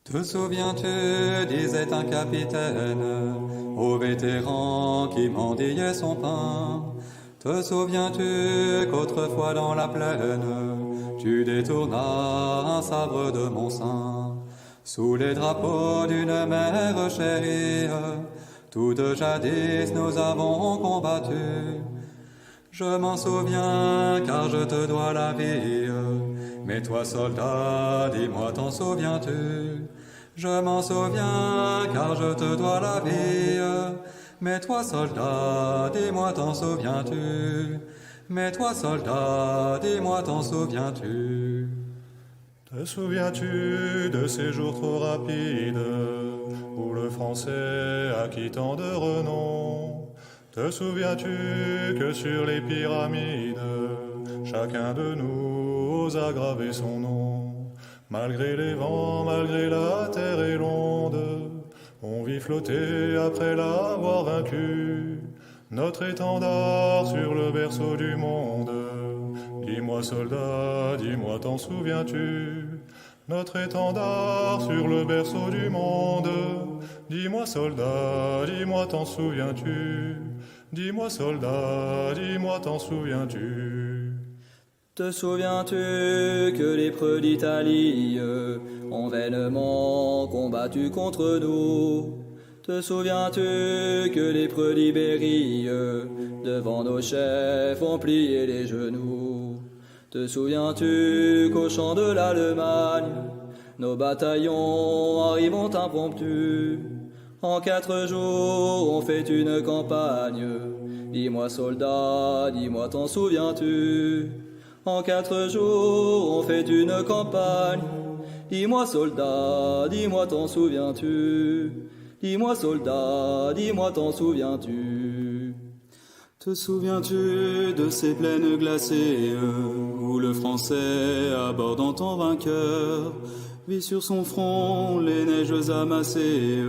Te souviens-tu, disait un capitaine, au vétéran qui mendiait son pain. Te souviens-tu qu'autrefois dans la plaine, tu détournas un sabre de mon sein, sous les drapeaux d'une mère chérie, toutes jadis nous avons combattu. Je m'en souviens car je te dois la vie. Mais toi soldat, dis-moi t'en souviens-tu? Je m'en souviens car je te dois la vie. Mais toi soldat, dis-moi t'en souviens-tu? Mais toi soldat, dis-moi t'en souviens-tu? Te souviens-tu de ces jours trop rapides où le français acquit tant de renom? Te souviens-tu que sur les pyramides, chacun de nous ose graver son nom? Malgré les vents, malgré la terre est ronde, on vit flotter après l'avoir vaincu. Notre étendard sur le berceau du monde. Dis-moi soldat, dis-moi t'en souviens-tu? Notre étendard sur le berceau du monde. Dis-moi soldat, dis-moi t'en souviens-tu? Dis-moi soldat, dis-moi t'en souviens-tu? Te souviens-tu que les preux d'Italie ont vainement combattu contre nous? Te souviens-tu que les preux d'Ibérie devant nos chefs ont plié les genoux? Te souviens-tu qu'au champ de l'Allemagne, nos bataillons arrivent impromptus? En 4 jours, on fait une campagne. Dis-moi soldat, dis-moi t'en souviens-tu? En 4 jours, on fait une campagne. Dis-moi soldat, dis-moi t'en souviens-tu? Dis-moi soldat, dis-moi t'en souviens-tu? Te souviens-tu de ces plaines glacées où le français, abordant en vainqueur, vit sur son front les neiges amassées,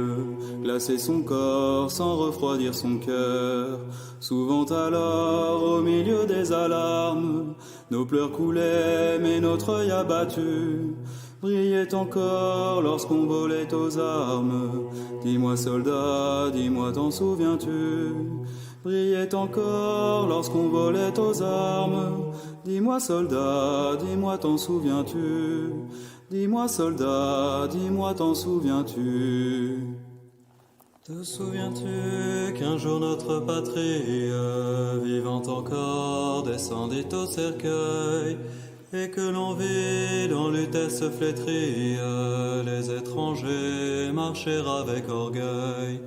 glacer son corps sans refroidir son cœur? Souvent alors, au milieu des alarmes, nos pleurs coulaient mais notre œil abattu brillait encore lorsqu'on volait aux armes. Dis-moi soldat, dis-moi t'en souviens-tu? Brillait encore lorsqu'on volait aux armes. Dis-moi soldat, dis-moi t'en souviens-tu? Dis-moi soldat, dis-moi t'en souviens-tu? Te souviens-tu qu'un jour notre patrie, vivant encore, descendit au cercueil, et que l'on vit dans l'utesse flétrie les étrangers marcher avec orgueil,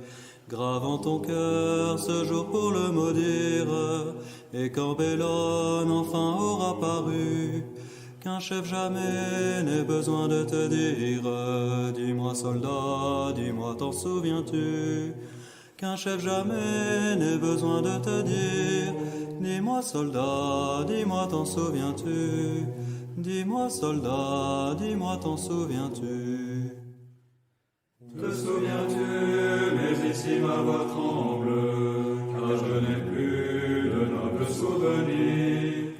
gravant ton cœur ce jour pour le maudire, et quand Bellone enfin aura paru, qu'un chef jamais n'ait besoin de te dire, dis-moi soldat, dis-moi t'en souviens-tu? Qu'un chef jamais n'ait besoin de te dire, dis-moi soldat, dis-moi t'en souviens-tu? Dis-moi soldat, dis-moi t'en souviens-tu? Te souviens-tu, mais ici ma voix tremble, car je n'ai plus de nobles souvenirs.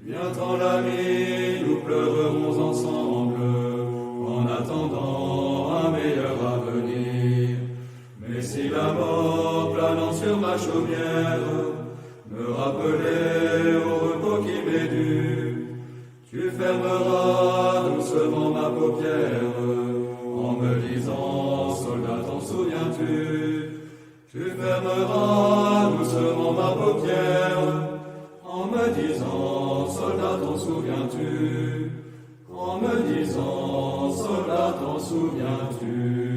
Viens-t'en l'ami, nous pleurerons ensemble, en attendant un meilleur avenir. Mais si la mort planant sur ma chaumière me rappelait au repos qui m'est dû, tu fermeras doucement ma paupière en me disant soldat t'en souviens-tu? Tu fermeras doucement ma paupière en me disant soldat t'en souviens-tu? En me disant soldat t'en souviens-tu?